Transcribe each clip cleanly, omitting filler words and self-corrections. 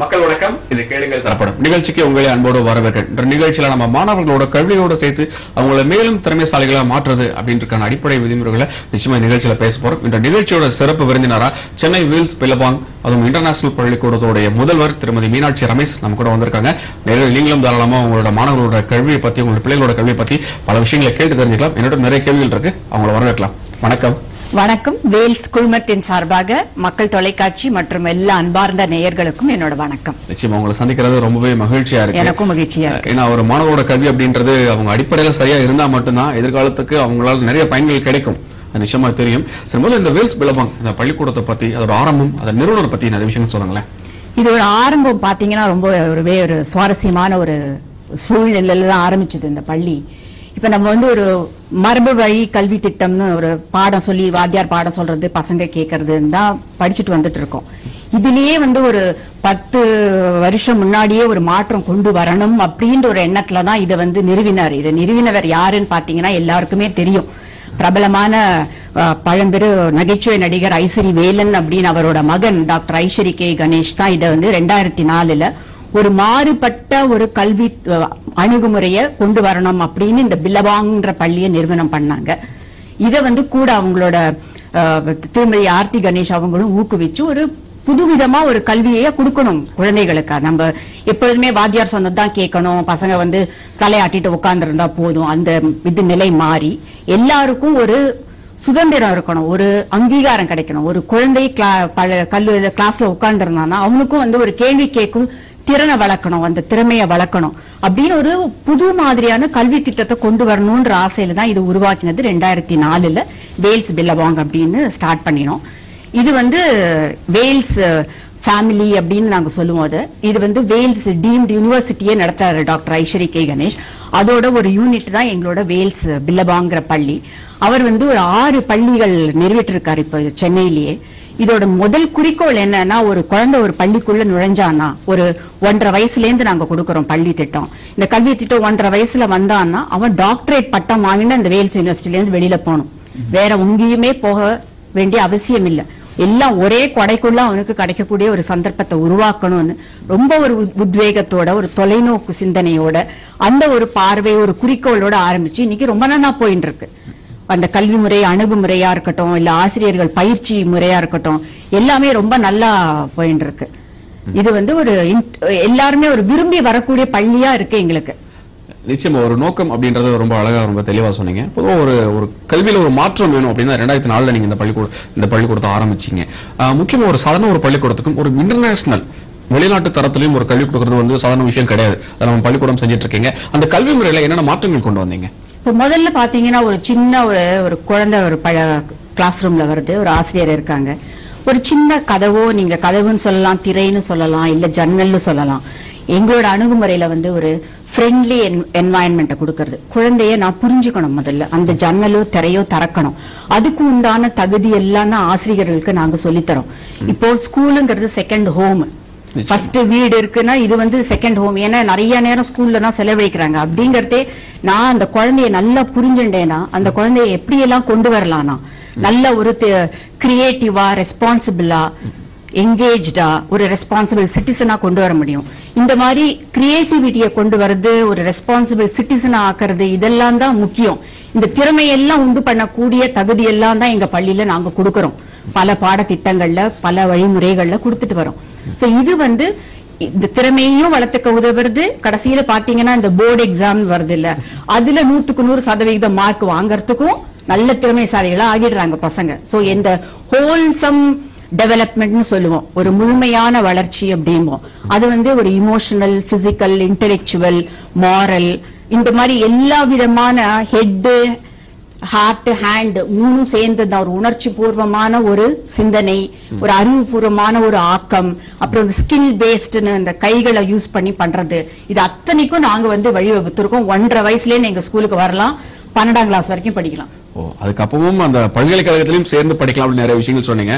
மக்கள் வணக்கம். இது கேளுங்கள் தரப்படும் நிகழ்ச்சிக்கு உங்களை அன்போடு வரவேற்கிறேன். நிகழ்ச்சியில நம்ம மாணவர்களோட கல்வியோட சேர்த்து அவங்களை மேலும் திறமைசாலிகளா மாற்றுறது அப்படின்றக்கான அடிப்படை விதிமுறைகளை நிச்சயமா நிகழ்ச்சியில பேச போறோம். இந்த நிகழ்ச்சியோட சிறப்பு விருந்தினரா சென்னை வீல்ஸ் பில்லபாங் அதுவும் இன்டர்நேஷனல் பள்ளிக்கூடத்தோடைய முதல்வர் திருமதி மீனாட்சி ரமேஷ் நம்ம கூட வந்திருக்காங்க. நிறைய நீங்களும் தாராளமா உங்களோட மாணவர்களோட கல்வியை பத்தி உங்களோட பிள்ளைகளோட கல்வியை பத்தி பல விஷயங்களை கேட்டு தெரிஞ்சுக்கலாம். என்னோட நிறைய கேள்விகள் இருக்கு, அவங்களை வரவேற்கலாம். வணக்கம். வணக்கம். வேல்ஸ் குழுமத்தின் சார்பாக மக்கள் தொலைக்காட்சி மற்றும் எல்லா அன்பார்ந்த நேயர்களுக்கும் என்னோட வணக்கம். நிச்சயமா உங்களை சந்திக்கிறது ரொம்பவே மகிழ்ச்சியா இருக்கு. எனக்கும் மகிழ்ச்சியா இருக்கு. ஏன்னா ஒரு மாணவரோட கல்வி அப்படின்றது அவங்க அடிப்படையில சரியா இருந்தா மட்டும்தான் எதிர்காலத்துக்கு அவங்களால நிறைய பயன்கள் கிடைக்கும். நிச்சயமா தெரியும். சரி, முதல்ல இந்த வேல்ஸ் பில்லபாங் இந்த பள்ளிக்கூடத்தை பத்தி, அதோட ஆரம்பம், அதோட நிறுவனர் பத்தி நிறைய விஷயம் சொல்லுங்களேன். இது ஒரு ஆரம்பம் பாத்தீங்கன்னா ரொம்ப ஒரு சுவாரஸ்யமான ஒரு சூழ்நிலையில தான் ஆரம்பிச்சது இந்த பள்ளி. இப்ப நம்ம ஒரு மரபு வழி கல்வி திட்டம்னு ஒரு பாடம் சொல்லி வாத்தியார் பாடம் சொல்றது பசங்க கேட்கறதுன்னு தான் படிச்சுட்டு வந்துட்டு இருக்கோம். இதுலயே ஒரு 10 வருஷம் முன்னாடியே ஒரு மாற்றம் கொண்டு வரணும் அப்படின்ற ஒரு எண்ணத்துலதான் இதை நிறுவினார். இதை நிறுவினவர் யாருன்னு பாத்தீங்கன்னா எல்லாருக்குமே தெரியும். பிரபலமான பழம்பெரு நகைச்சுவை நடிகர் ஐசரி வேலன் அப்படின்னு அவரோட மகன் டாக்டர் ஐஸ்வரி கே கணேஷ் தான் இதை 2004 ஒரு மாறுபட்ட ஒரு கல்வி அணுகுமுறையை கொண்டு வரணும் அப்படின்னு இந்த பில்லபாங்ன்ற பள்ளியை நிறுவனம் பண்ணாங்க. இதை கூட அவங்களோட திருமதி ஆர்த்தி கணேஷ் அவங்களும் ஊக்குவிச்சு ஒரு புதுவிதமா ஒரு கல்வியை கொடுக்கணும் குழந்தைகளுக்கு. நம்ம எப்பொழுதுமே வாத்தியார் சொன்னதுதான் கேட்கணும், பசங்க தலையாட்டிட்டு உட்கார்ந்து இருந்தா போதும், அந்த இது நிலை மாறி எல்லாருக்கும் ஒரு சுதந்திரம் இருக்கணும், ஒரு அங்கீகாரம் கிடைக்கணும். ஒரு குழந்தை கிளாஸ்ல உட்கார்ந்து இருந்தானா அவனுக்கும் ஒரு கேள்வி கேட்கும் திறனை வளர்க்கணும், அந்த திறமையை வளர்க்கணும் அப்படின்னு ஒரு புது மாதிரியான கல்வி திட்டத்தை கொண்டு வரணும்ன்ற ஆசையில தான் இது உருவாக்கினது. 2004 வேல்ஸ் பில்லபாங் அப்படின்னு ஸ்டார்ட் பண்ணினோம். இது வேல்ஸ் ஃபேமிலி அப்படின்னு நாங்க சொல்லுவோம். இது வேல்ஸ் டீம்டு யூனிவர்சிட்டியே நடத்துறாரு டாக்டர் ஐஸ்வரி கே கணேஷ். அதோட ஒரு யூனிட் தான் எங்களோட வேல்ஸ் பில்லபாங்கிற பள்ளி. அவர் ஒரு 6 பள்ளிகள் நிறைவேற்றிருக்காரு இப்ப சென்னையிலேயே. இதோட முதல் குறிக்கோள் என்னன்னா, ஒரு குழந்தை ஒரு பள்ளிக்குள்ள நுழைஞ்சானா ஒரு 1.5 வயசுல இருந்து நாங்க கொடுக்கறோம் பள்ளி திட்டம். இந்த கல்வி திட்டம் 1.5 வயசுல வந்தான்னா அவன் டாக்டரேட் பட்டம் வாங்கினா இந்த வேல்ஸ் யூனிவர்சிட்டில இருந்து வெளியில போகணும். வேற எங்கேயுமே போக வேண்டிய அவசியம் இல்லை. எல்லாம் ஒரே கொடைக்குள்ள அவனுக்கு கிடைக்கக்கூடிய ஒரு சந்தர்ப்பத்தை உருவாக்கணும்னு ரொம்ப ஒரு உத்வேகத்தோட ஒரு தொலைநோக்கு சிந்தனையோட அந்த ஒரு பார்வை ஒரு குறிக்கோளோட ஆரம்பிச்சு இன்னைக்கு ரொம்ப நல்லா போயிட்டு இருக்கு. அந்த கல்வி முறை அணுகுமுறையா இருக்கட்டும், இல்ல ஆசிரியர்கள் பயிற்சி முறையா இருக்கட்டும், எல்லாமே ரொம்ப நல்லா போயிட்டு இருக்கு. இது ஒரு எல்லாருமே ஒரு விரும்பி வரக்கூடிய பள்ளியா இருக்கு எங்களுக்கு. நிச்சயமா ஒரு நோக்கம் அப்படின்றது ரொம்ப அழகா ரொம்ப தெளிவா சொன்னீங்க. பொதுவாக ஒரு கல்வியில ஒரு மாற்றம் வேணும் அப்படின்னா 2004 நீங்க இந்த பள்ளிக்கூடத்தை ஆரம்பிச்சீங்க. முக்கியமா ஒரு சாதாரண ஒரு பள்ளிக்கூடத்துக்கும் ஒரு இன்டர்நேஷனல் வெளிநாட்டு தரத்திலையும் ஒரு கல்வி கொடுக்கறது சாதாரண விஷயம் கிடையாது. அதை நம்ம பள்ளிக்கூடம் செஞ்சுட்டு இருக்கீங்க. அந்த கல்வி முறையில என்னென்ன மாற்றங்கள் கொண்டு வந்தீங்க? இப்ப முதல்ல பாத்தீங்கன்னா ஒரு சின்ன ஒரு குழந்தை ஒரு கிளாஸ் ரூம்ல வருது, ஒரு ஆசிரியர் இருக்காங்க. ஒரு சின்ன கதவோ, நீங்க கதவுன்னு சொல்லலாம், திரைன்னு சொல்லலாம், இல்ல ஜன்னல்னு சொல்லலாம். எங்களோட அணுகுமுறையில ஒரு ஃப்ரெண்ட்லி என்வாயன்மெண்ட்டை கொடுக்கறது. குழந்தைய நான் புரிஞ்சுக்கணும், முதல்ல அந்த ஜன்னலோ திரையோ திறக்கணும். அதுக்கு உண்டான தகுதி எல்லாம் தான் ஆசிரியர்களுக்கு நாங்க சொல்லித்தரோம். இப்போ ஸ்கூலுங்கிறது செகண்ட் ஹோம். ஃபர்ஸ்ட் வீடு இருக்குன்னா இது செகண்ட் ஹோம். ஏன்னா நிறைய நேரம் ஸ்கூல்ல தான் செலவழிக்கிறாங்க. அப்படிங்கறதே நான் அந்த குழந்தைய நல்லா புரிஞ்சுட்டேன்னா அந்த குழந்தைய எப்படி எல்லாம் கொண்டு வரலாம்னா நல்ல ஒரு கிரியேட்டிவா, ரெஸ்பான்சிபிளா, எங்கேஜ்டா, ஒரு ரெஸ்பான்சிபிள் சிட்டிசனா கொண்டு வர முடியும். இந்த மாதிரி கிரியேட்டிவிட்டியை கொண்டு வரது, ஒரு ரெஸ்பான்சிபிள் சிட்டிசனா ஆக்குறது, இதெல்லாம் தான் முக்கியம். இந்த திறமையெல்லாம் உண்டு பண்ணக்கூடிய தகுதி எல்லாம் தான் எங்க பள்ளியில நாங்க கொடுக்கறோம். பல பாடத்திட்டங்கள்ல பல வழிமுறைகள்ல கொடுத்துட்டு வரோம். சோ இது இந்த திறமையும் வளர்த்துக்க உதவுறது. கடைசியில பாத்தீங்கன்னா இந்த போர்டு எக்ஸாம் வருது இல்ல, அதுல 100% மார்க் வாங்கறதுக்கும் நல்ல திறமைசாலிகளா ஆகிடுறாங்க பசங்க. சோ இந்த ஹோல்சம் டெவலப்மெண்ட் சொல்லுவோம், ஒரு முழுமையான வளர்ச்சி அப்படிம்போம். அது ஒரு இமோஷனல், பிசிக்கல், இன்டெலெக்சுவல், மாரல், இந்த மாதிரி எல்லா விதமான ஹெட், ஹார்ட், ஹேண்ட் மூணும் சேர்ந்து ஒரு உணர்ச்சி பூர்வமான ஒரு சிந்தனை, ஒரு அறிவுபூர்வமான ஒரு ஆக்கம், அப்புறம் ஸ்கில் பேஸ்ட்னு இந்த கைகளை யூஸ் பண்ணி பண்றது, இது அத்தனைக்கும் நாங்க வழிவகுத்திருக்கோம். 1.5 வயசுலயே எங்க ஸ்கூலுக்கு வரலாம், 12ஆம் கிளாஸ் வரைக்கும் படிக்கலாம். அதுக்கப்புறமும் அந்த பல்கலைக்கழகத்திலையும் சேர்ந்து படிக்கலாம் அப்படின்னு நிறைய விஷயங்கள் சொன்னீங்க.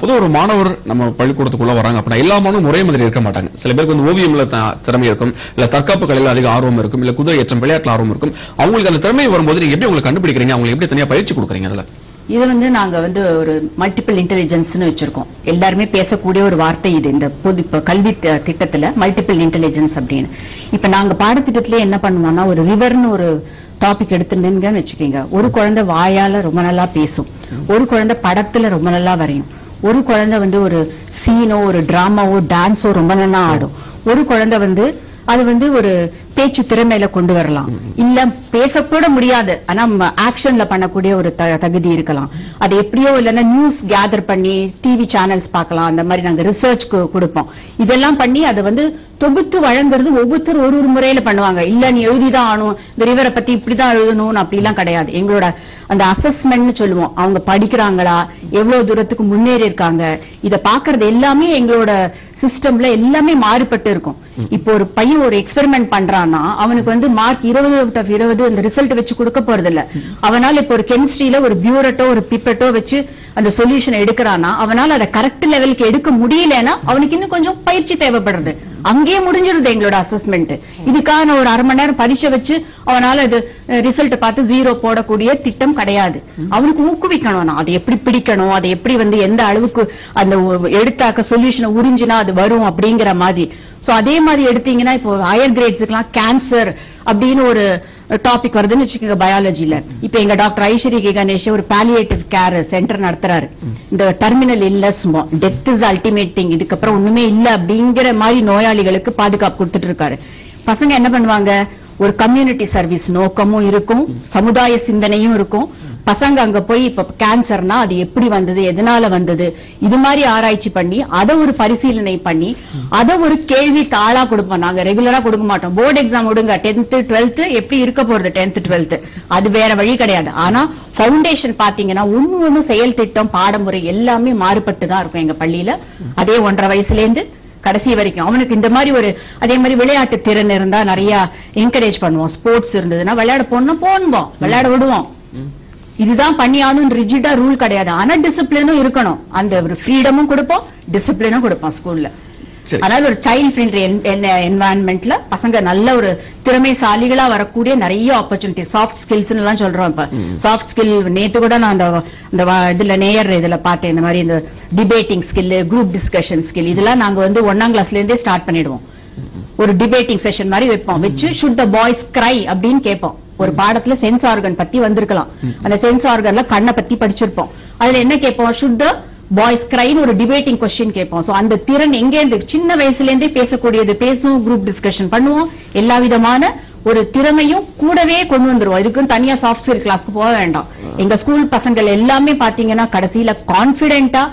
பொதுவாக ஒரு மாணவர் நம்ம பள்ளிக்கூடத்துக்குள்ள வராங்க அப்படின்னா எல்லா மாணவரும் ஒரே மாதிரி இருக்க மாட்டாங்க. சில பேருக்கு வந்து ஓவியம்ல திறமை இருக்கும், இல்ல தற்காப்பு கலையில அதிக ஆர்வம் இருக்கும், இல்ல குதிரை ஏற்றம் விளையாட்டுல ஆர்வம் இருக்கும். அவங்களுக்கு அந்த திறமை வரும்போது நீங்க எப்படி உங்களுக்கு கண்டுபிடிக்கிறீங்க, அவங்களுக்கு எப்படி தனியா பயிற்சி கொடுக்குறீங்க? அதுல இது வந்து நாங்க வந்து ஒரு மல்டிபிள் இன்டெலிஜென்ஸ்னு வச்சிருக்கோம். எல்லாருமே பேசக்கூடிய ஒரு வார்த்தை இது. இந்த இப்ப கல்வி திட்டத்துல மல்டிபிள் இன்டெலிஜென்ஸ் அப்படின்னு. இப்ப நாங்க பாடத்திட்டத்திலே என்ன பண்ணுவோம்னா, ஒரு ரிவர்னு ஒரு டாபிக் எடுத்துன்னு வச்சுக்கீங்க. ஒரு குழந்தை வாயால ரொம்ப நல்லா பேசும், ஒரு குழந்தை படத்துல ரொம்ப நல்லா வரையும், ஒரு குழந்தை வந்து ஒரு சீனோ ஒரு டிராமாவோ டான்ஸோ ரொம்ப நல்லா ஆடும், ஒரு குழந்தை வந்து அது வந்து ஒரு பேச்சு திறமையில கொண்டு வரலாம், இல்ல பேசக்கூட முடியாது ஆனா ஆக்ஷன்ல பண்ணக்கூடிய ஒரு தகுதி இருக்கலாம். அது எப்படியோ இல்லைன்னா நியூஸ் கேதர் பண்ணி டிவி சேனல்ஸ் பார்க்கலாம், அந்த மாதிரி நாங்க ரிசர்ச் கொடுப்போம். இதெல்லாம் பண்ணி அதை வந்து தொகுத்து வழங்குறது ஒவ்வொருத்தரும் ஒரு முறையில பண்ணுவாங்க. இல்ல நீ எழுதிதான் ஆகணும், இந்த ரிவரை பத்தி இப்படிதான் எழுதணும் அப்படிலாம் கிடையாது. எங்களோட அந்த அசஸ்மெண்ட் சொல்லுவோம், அவங்க படிக்கிறாங்களா, எவ்வளவு தூரத்துக்கு முன்னேறி இருக்காங்க, இத பாக்குறது எல்லாமே எங்களோட சிஸ்டம்ல எல்லாமே மாறுபட்டு இருக்கும். இப்போ ஒரு பையன் ஒரு எக்ஸ்பெரிமெண்ட் பண்றான்னா அவனுக்கு வந்து மார்க் 20/20 அந்த ரிசல்ட் வச்சு கொடுக்க போறது இல்ல. அவனால இப்போ ஒரு கெமிஸ்ட்ரியில ஒரு பியூரட்டோ ஒரு பிப்பட்டோ வச்சு அந்த சொல்யூஷன் எடுக்கிறானா அவனால அதை கரெக்ட் லெவலுக்கு எடுக்க முடியலன்னா அவனுக்கு இன்னும் கொஞ்சம் பயிற்சி தேவைப்படுறது. அங்கேயே முடிஞ்சிருது எங்களோட அசஸ்மெண்ட். இதுக்கான ஒரு அரை மணி நேரம் பரீட்சை வச்சு அவனால அது ரிசல்ட் பார்த்து 0 போடக்கூடிய திட்டம் கிடையாது. அவனுக்கு ஊக்குவிக்கணும், அதை எப்படி பிடிக்கணும், அதை எப்படி வந்து எந்த அளவுக்கு அந்த எடுத்தாக்க சொல்யூஷனை உறிஞ்சினா அது வரும் அப்படிங்கிற மாதிரி. சோ அதே மாதிரி எடுத்தீங்கன்னா இப்போ ஹையர் கிரேட்ஸ்க்குலாம் கேன்சர் அப்படின்னு ஒரு டாபிக் வருதுன்னு வச்சுக்கோங்க பயாலஜில. இப்ப எங்க டாக்டர் ஐஸ்வரி கணேஷ் ஒரு பாலியேட்டிவ் கேர் சென்டர் நடத்துறாரு. இந்த terminal illness, death is ultimate thing, இதுக்கப்புறம் ஒண்ணுமே இல்ல அப்படிங்கிற மாதிரி நோயாளிகளுக்கு பாதுகாப்பு கொடுத்துட்டு இருக்காரு. பசங்க என்ன பண்ணுவாங்க, ஒரு கம்யூனிட்டி சர்வீஸ் நோக்கமும் இருக்கும், சமுதாய சிந்தனையும் இருக்கும். பசங்க அங்க போய் இப்ப கேன்சர்னா அது எப்படி வந்தது, எதனால வந்தது, இது மாதிரி ஆராய்ச்சி பண்ணி அதை ஒரு பரிசீலனை பண்ணி அதை ஒரு கேள்வி தாளா கொடுப்போம். நாங்க ரெகுலரா கொடுக்க மாட்டோம். போர்டு எக்ஸாம் விடுங்க, 10th 12th எப்படி இருக்க போறது, 10th 12th அது வேற வழி கிடையாது. ஆனா பவுண்டேஷன் பாத்தீங்கன்னா ஒண்ணு செயல் திட்டம் பாடமுறை எல்லாமே மாறுபட்டுதான் இருக்கும் எங்க பள்ளியில. அதே 1.5 வயசுல இருந்து கடைசி வரைக்கும் அவனுக்கு இந்த மாதிரி ஒரு அதே மாதிரி விளையாட்டு திறன் இருந்தா நிறைய என்கரேஜ் பண்ணுவோம். ஸ்போர்ட்ஸ் இருந்ததுன்னா விளையாட போனோம், விளையாட விடுவோம். இதுதான் பண்ணியானும் ரிஜிடா ரூல் கிடையாது. ஆனா டிசிப்ளினும் இருக்கணும், அந்த ஒரு ஃப்ரீடமும் கொடுப்போம், டிசிப்ளினும் கொடுப்போம் ஸ்கூல்ல. அதனால ஒரு சைல்ட் ஃப்ரெண்ட்லி என்வாயன்மெண்ட்ல பசங்க நல்ல ஒரு திறமைசாலிகளா வரக்கூடிய நிறைய ஆப்பர்ச்சுனிட்டி, சாஃப்ட் ஸ்கில்ஸ் எல்லாம் சொல்றோம். இப்ப சாஃப்ட் ஸ்கில் நேத்து கூட நான் அந்த இதுல நேயர் இதுல பார்த்தேன். இந்த மாதிரி இந்த debating skill, group discussion skill இதெல்லாம் நாங்க வந்து 1ஆம் கிளாஸ்ல இருந்தே ஸ்டார்ட் பண்ணிடுவோம். ஒரு டிபேட்டிங் செஷன் மாதிரி வைப்போம். வச்சு ஷுட் த பாய்ஸ் கிரை அப்படின்னு கேட்போம். ஒரு பாடத்துல சென்ஸ் ஆர்கன் பத்தி வந்திருக்கலாம், அந்த சென்ஸ் ஆர்கன்ல கண்ணை பத்தி படிச்சிருப்போம். அதுல என்ன கேட்போம், ஷுட் த பாய்ஸ் கிரைன்னு ஒரு டிபேட்டிங் கொஸ்டின் கேட்போம். சோ அந்த திறன் எங்க இருந்து சின்ன வயசுல இருந்தே பேசக்கூடியது பேசும், குரூப் டிஸ்கஷன் பண்ணுவோம், எல்லா விதமான ஒரு திறமையும் கூடவே கொண்டு வந்துருவோம். இதுக்குன்னு தனியா சாஃப்ட் ஸ்கில் கிளாஸ்க்கு போக வேண்டாம். எங்க ஸ்கூல் பசங்கள் எல்லாமே பாத்தீங்கன்னா கடைசியில கான்பிடென்டா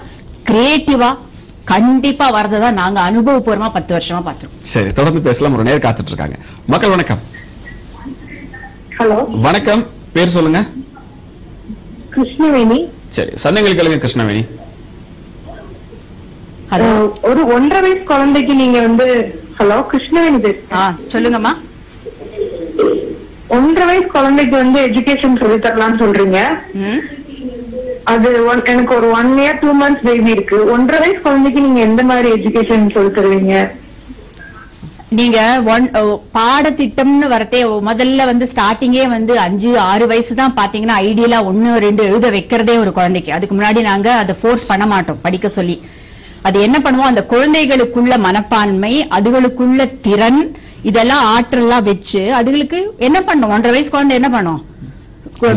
கிரியேட்டிவா கண்டிப்பா வரதான் நாங்க அனுபவபூர்வமா 10 வருஷமா பாத்துருக்கோம். சரி, தொடர்ந்து பேசலாம். ஒரு நேர் காத்துட்டு இருக்காங்க. மக்கள் வணக்கம். ஹலோ வணக்கம், பேர் சொல்லுங்க. கிருஷ்ணவேணி. சரி, சந்தேகங்கள் கேளுங்க கிருஷ்ணவேணி. ஒரு 1.5 வயசு குழந்தைக்கு நீங்க வந்து ஹலோ கிருஷ்ணவேணி சொல்லுங்கம்மா. 1.5 வயசு குழந்தைக்கு வந்து எஜுகேஷன் சொல்லி தரலாம்னு சொல்றீங்க. அது எனக்கு ஒரு 1 year 2 months பேபி இருக்கு. 1.5 வயசு குழந்தைக்கு நீங்க எந்த மாதிரி எஜுகேஷன் சொல்லி தருவீங்க? நீங்க பாடத்திட்டம்னு வரதே முதல்ல வந்து ஸ்டார்டிங்கே வந்து 5-6 வயசு தான் பாத்தீங்கன்னா ஐடியலா 1-2 எழுத வைக்கிறதே ஒரு குழந்தைக்கு. அதுக்கு முன்னாடி நாங்க அதை ஃபோர்ஸ் பண்ண மாட்டோம் படிக்க சொல்லி. அது என்ன பண்ணுவோம், அந்த குழந்தைகளுக்குள்ள மனப்பான்மை, அதுகளுக்குள்ள திறன், இதெல்லாம் ஆற்றல்லாம் வச்சு அதுகளுக்கு என்ன பண்ணும். 1.5 வயசு குழந்தை என்ன பண்ணும்,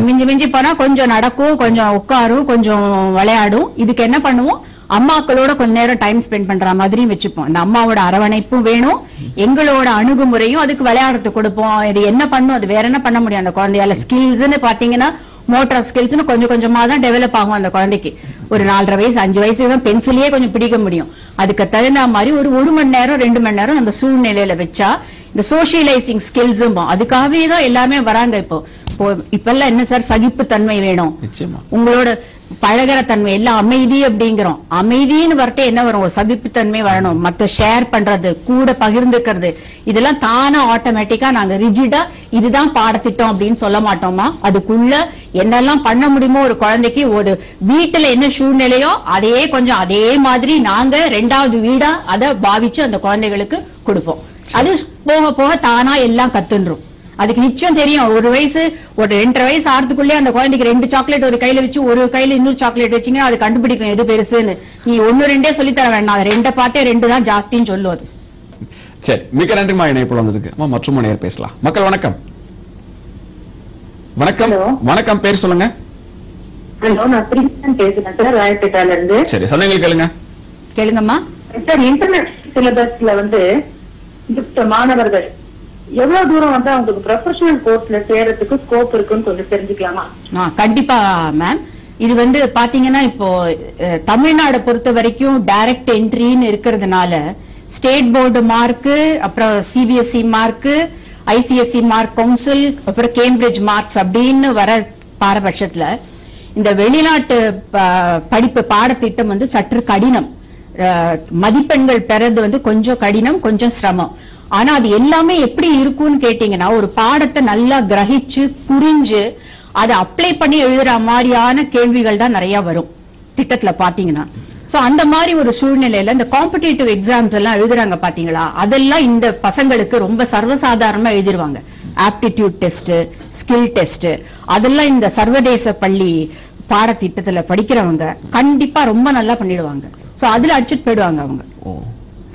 மிஞ்சி மிஞ்சி போனா கொஞ்சம் நடக்கும், கொஞ்சம் உட்காரும், கொஞ்சம் விளையாடும். இதுக்கு என்ன பண்ணுவோம், அம்மாக்களோட கொஞ்ச நேரம் டைம் ஸ்பெண்ட் பண்ற மாதிரியும் வச்சுப்போம். அந்த அம்மாவோட அரவணைப்பும் வேணும், எங்களோட அணுகுமுறையும் அதுக்கு விளையாடுறதுக்கு கொடுப்போம். இது என்ன பண்ணும், அது வேற என்ன பண்ண முடியும் அந்த குழந்தையால. ஸ்கில்ஸ்ன்னு பாத்தீங்கன்னா மோட்டார் ஸ்கில்ஸ்னு கொஞ்சம் கொஞ்சமா தான் டெவலப் ஆகும் அந்த குழந்தைக்கு. ஒரு 4.5 வயசு 5 வயசு தான் பென்சிலே கொஞ்சம் பிடிக்க முடியும். அதுக்கு தகுந்த மாதிரி ஒரு 1 மணி நேரம் 2 மணி நேரம் அந்த சூழ்நிலையில வச்சா இந்த சோசியலைசிங் ஸ்கில்ஸும் அதுக்காகவே தான் எல்லாருமே வராங்க. இப்போ இப்பெல்லாம் என்ன சார், சகிப்பு தன்மை வேணும், உங்களோட பழகிற தன்மை எல்லாம் அமைதி அப்படிங்கிறோம். அமைதின்னு வரட்டே என்ன வரும், ஒரு சகிப்புத்தன்மை வரணும், மத்த ஷேர் பண்றது, கூட பகிர்ந்துக்கிறது, இதெல்லாம் தானா ஆட்டோமேட்டிக்கா நாங்க ரிஜிடா இதுதான் பாடத்திட்டம் அப்படின்னு சொல்ல மாட்டோமா. அதுக்குள்ள என்னெல்லாம் பண்ண முடியுமோ ஒரு குழந்தைக்கு, ஒரு வீட்டுல என்ன சூழ்நிலையோ அதே மாதிரி நாங்க 2வது வீடா அதை பாவிச்சு அந்த குழந்தைகளுக்கு கொடுப்போம். அது போக போக தானா எல்லாம் கத்துன்றோம். அதுக்கு நிச்சயம் தெரியும், ஒரு வயசு ஒரு 2.5 வயசு ஆறதுக்குள்ளே அந்த குழந்தைக்கு 2 சாக்லேட் ஒரு கையில வச்சு ஒரு கையில இன்னொரு சாக்லேட் வச்சீங்கன்னா அது கண்டுபிடிக்கும் எது பெருசுன்னு. நீ 1 2 சொல்லித்தர வேண்டாம், அது 2 பார்த்தே 2 தான் ஜாஸ்தின்னு சொல்லும் அது. சரி, மிக்க நன்றிமா இணைப்புல வந்ததுக்கு. மற்றும் நேர் பேசலாம். மக்கள் வணக்கம். வணக்கம். வணக்கம், பேர் சொல்லுங்க. ஹலோ, நான் பிரின்சன் பேசுறேன் சார், ராயப்பேட்டால இருந்து. சரி, சந்தேகங்கள் கேளுங்க. கேளுங்கம்மா. சார், இன்டர்நெட் சிலபஸ்ல மாணவர்கள் எவ்வளவு தூரம் அவங்களுக்கு ப்ரொஃபஷனல் கோர்ஸ்ல சேரத்துக்கு ஸ்கோப் இருக்குன்னு கொஞ்சம் தெரிஞ்சுக்கலாமா? கண்டிப்பா மேம். இது பாத்தீங்கன்னா இப்போ தமிழ்நாடு பொறுத்த வரைக்கும் டைரக்ட் என்ட்ரின்னு இருக்கிறதுனால ஸ்டேட் போர்டு மார்க்கு, அப்புறம் CBSE mark, ICSE mark council, அப்புறம் கேம்பிரிட்ஜ் மார்க்ஸ் அப்படின்னு வர பாரபட்சத்துல இந்த வெளிநாட்டு படிப்பு பாடத்திட்டம் சற்று கடினம். மதிப்பெண்கள் பெறது கொஞ்சம் கடினம், கொஞ்சம் சிரமம். ஆனா அது எல்லாமே எப்படி இருக்கும்னு கேட்டீங்கன்னா, ஒரு பாடத்தை நல்லா கிரகிச்சு புரிஞ்சு அதை அப்ளை பண்ணி எழுதுற மாதிரியான கேள்விகள் தான் நிறைய வரும் திட்டத்துல பாத்தீங்கன்னா. சோ அந்த மாதிரி ஒரு சூழ்நிலையில இந்த காம்படிட்டிவ் எக்ஸாம்ஸ் எல்லாம் எழுதுறாங்க பாத்தீங்களா, அதெல்லாம் இந்த பசங்களுக்கு ரொம்ப சர்வசாதாரணமா எழுதிருவாங்க. ஆப்டிடியூட் டெஸ்ட், ஸ்கில் டெஸ்ட், அதெல்லாம் இந்த சர்வதேச பள்ளி பாடத்திட்டத்துல படிக்கிறவங்க கண்டிப்பா ரொம்ப நல்லா பண்ணிடுவாங்க. சோ அதுல அடிச்சுட்டு போயிடுவாங்க அவங்க.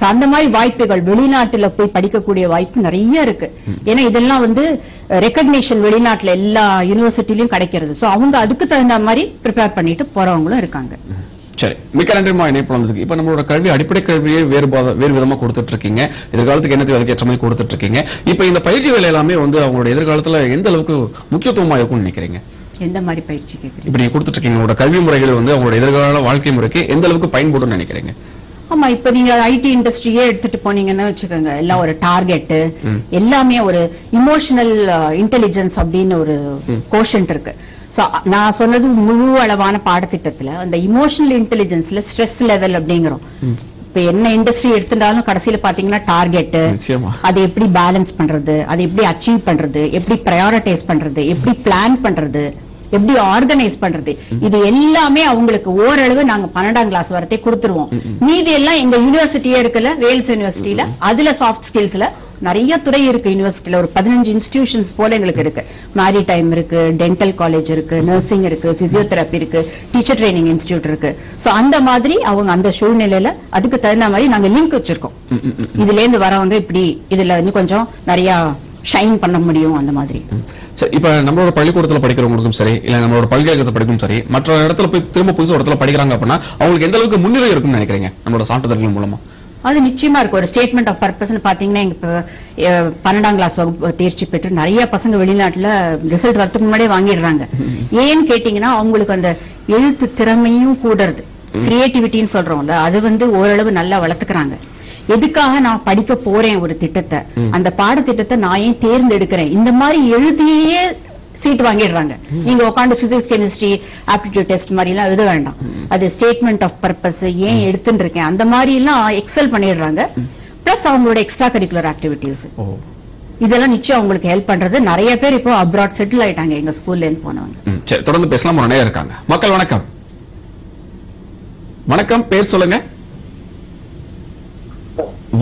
அந்த மாதிரி வாய்ப்புகள் வெளிநாட்டுல போய் படிக்கக்கூடிய வாய்ப்பு நிறைய இருக்கு. ஏன்னா இதெல்லாம் ரெகக்னிஷன் வெளிநாட்டுல எல்லா யூனிவர்சிட்டிலயும் கிடைக்கிறது. சோ அவங்க அதுக்கு தகுந்த மாதிரி ப்ரிப்பேர் பண்ணிட்டு போறவங்களும் இருக்காங்க. சரி, மிக்க நன்றிமா இணைப்பு வந்ததுக்கு. இப்ப நம்மளோட கல்வி அடிப்படை கல்வியை வேறு விதமா கொடுத்துட்டு இருக்கீங்க, எதிர்காலத்துக்கு என்ன அதுக்கேற்ற மாதிரி கொடுத்துட்டு இருக்கீங்க. இப்ப இந்த பயிற்சிகள் எல்லாமே அவங்களோட எதிர்காலத்துல எந்த அளவுக்கு முக்கியத்துவமா இருக்கும்னு நினைக்கிறீங்க? எந்த மாதிரி பயிற்சி கேட்குறீங்க? இப்ப நீங்க கொடுத்துட்டு இருக்கீங்க, உங்களோட கல்வி முறைகள் அவங்களோட எதிர்கால வாழ்க்கை முறைக்கு எந்த அளவுக்கு பயன்படும் நினைக்கிறீங்க? ஆமா, இப்ப நீங்க ஐடி இண்டஸ்ட்ரியே எடுத்துட்டு போனீங்கன்னா வச்சுக்கோங்க, எல்லாம் ஒரு டார்கெட், எல்லாமே ஒரு இமோஷனல் இன்டெலிஜென்ஸ் அப்படின்னு ஒரு கோஷன்ட் இருக்கு. நான் சொன்னது முழு அளவான பாடத்திட்டத்துல அந்த இமோஷனல் இன்டெலிஜென்ஸ்ல ஸ்ட்ரெஸ் லெவல் அப்படிங்கிறோம். இப்ப என்ன இண்டஸ்ட்ரி எடுத்துட்டாலும் கடைசியில பாத்தீங்கன்னா டார்கெட், அதை எப்படி பேலன்ஸ் பண்றது, அதை எப்படி அச்சீவ் பண்றது, எப்படி பிரையாரிட்டைஸ் பண்றது, எப்படி பிளான் பண்றது, எப்படி ஆர்கனைஸ் பண்றது, இது எல்லாமே அவங்களுக்கு ஓரளவு நாங்க 12ஆம் கிளாஸ் வரத்தை கொடுத்துருவோம். மீதி எல்லாம் எங்க யூனிவர்சிட்டியே இருக்குல்ல, வேல்ஸ் யூனிவர்சிட்டியில, அதுல சாஃப்ட் ஸ்கில்ஸ்ல நிறைய துறை இருக்கு. யூனிவர்சிட்டியில ஒரு 15 இன்ஸ்டிடியூஷன்ஸ் போல எங்களுக்கு இருக்கு. மேரிடைம் இருக்கு, டென்டல் காலேஜ் இருக்கு, நர்சிங் இருக்கு, பிசியோதெரப்பி இருக்கு, டீச்சர் ட்ரைனிங் இன்ஸ்டிடியூட் இருக்கு. சோ அந்த மாதிரி அவங்க அந்த சூழ்நிலையில அதுக்கு தகுந்த மாதிரி நாங்க லிங்க் வச்சிருக்கோம். இதுல இருந்து வரவங்க இப்படி இதுல கொஞ்சம் நிறைய ஷைன் பண்ண முடியும் அந்த மாதிரி. இப்ப நம்மளோட பள்ளிக்கூடத்துல படிக்கிறவங்களுக்கும் சரி, இல்ல நம்மளோட பல்கலைக்கழகத்தை படிக்கும் சரி, மற்ற இடத்துல போய் திரும்ப புதுசு இடத்துல படிக்கிறாங்க அப்படின்னா அவங்களுக்கு எந்த அளவுக்கு முன்னிலை இருக்கும்னு நினைக்கிறீங்க நம்மளோட சான்றிதழ்கள் மூலமா? அது நிச்சயமா இருக்கு. ஒரு ஸ்டேட்மெண்ட் ஆஃப் பர்பஸ் பாத்தீங்கன்னா, இப்ப 12ஆம் கிளாஸ் வகுப்பு தேர்ச்சி பெற்று நிறைய பசங்க வெளிநாட்டுல ரிசல்ட் வரதுக்கு முன்னாடியே வாங்கிடுறாங்க. ஏன்னு கேட்டீங்கன்னா, அவங்களுக்கு அந்த எழுத்து திறமையும் கூடுறது, கிரியேட்டிவிட்டின்னு சொல்றோம்ல, அது ஓரளவு நல்லா வளர்த்துக்கிறாங்க. எதுக்காக நான் படிக்க போறேன் ஒரு திட்டத்தை, அந்த பாடத்திட்டத்தை நான் ஏன் தேர்ந்தெடுக்கிறேன், இந்த மாதிரி எழுதியே சீட் வாங்கிடுறாங்க. நீங்க உட்காந்து பிசிக்ஸ், கெமிஸ்ட்ரி, ஆப்டிடியூட் டெஸ்ட் மாதிரி எல்லாம் எழுத வேண்டாம். அது ஸ்டேட்மெண்ட் ஆஃப் பர்பஸ், ஏன் எடுத்துட்டு இருக்கேன், அந்த மாதிரி எல்லாம் எக்ஸல் பண்ணிடுறாங்க. பிளஸ் அவங்களோட எக்ஸ்ட்ரா கரிக்குலர் ஆக்டிவிட்டிஸ் இதெல்லாம் நிச்சயம் அவங்களுக்கு ஹெல்ப் பண்றது. நிறைய பேர் இப்போ அப்ராட் செட்டில் ஆயிட்டாங்க எங்க ஸ்கூல்ல இருந்து போனவங்க. சரி, தொடர்ந்து பேசலாம். நிறைய இருக்காங்க. மக்கள் வணக்கம். வணக்கம், பேர் சொல்லுங்க.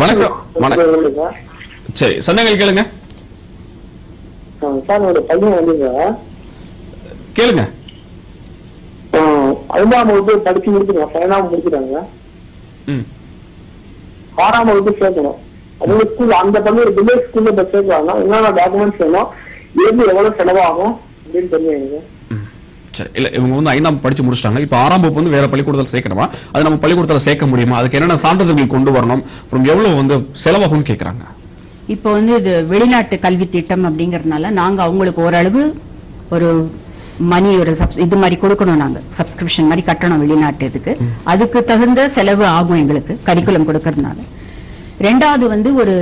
வணக்கம். வணக்கம். சரி, சந்தேகங்கள் கேளுங்க. சார், என்னோட பையன் கேளுங்க. 5ஆம் வகுப்பு படிச்சு முடிச்சுங்க, 7ஆம் முடிச்சுட்டாங்க. 6ஆம் வகுப்பு சேர்க்கணும். அவங்க ஸ்கூல் அந்த பள்ளி ஒரு வில்லேஜ் ஸ்கூல்ல சேர்க்கலாம். என்னென்ன டாக்குமெண்ட்ஸ் வேணும், எது எவ்வளவு செலவாகும் அப்படின்னு தெரியுங்க. சரி, இல்ல இவங்க 5ஆம் படிச்சு முடிச்சிட்டாங்க. இப்ப 6ஆம் வகுப்பு வேற பள்ளிக்கூடத்தில் சேர்க்கணுமா, அது நம்ம பள்ளிக்கூடத்தில் சேர்க்க முடியுமா, அதுக்கு என்னென்ன சான்றிதழ்கள் கொண்டு வரணும், அப்புறம் எவ்வளவு செலவாகும் கேட்கறாங்க. இப்போ இது வெளிநாட்டு கல்வி திட்டம் அப்படிங்கறதுனால நாங்க அவங்களுக்கு ஓரளவு ஒரு மணி ஒரு இது மாதிரி கொடுக்கணும். நாங்க சப்ஸ்கிரிப்ஷன் மாதிரி கட்டணும் வெளிநாட்டு இதுக்கு. அதுக்கு தகுந்த செலவு ஆகும் எங்களுக்கு கரிக்குலம் கொடுக்கறதுனால. ரெண்டாவது ஒரு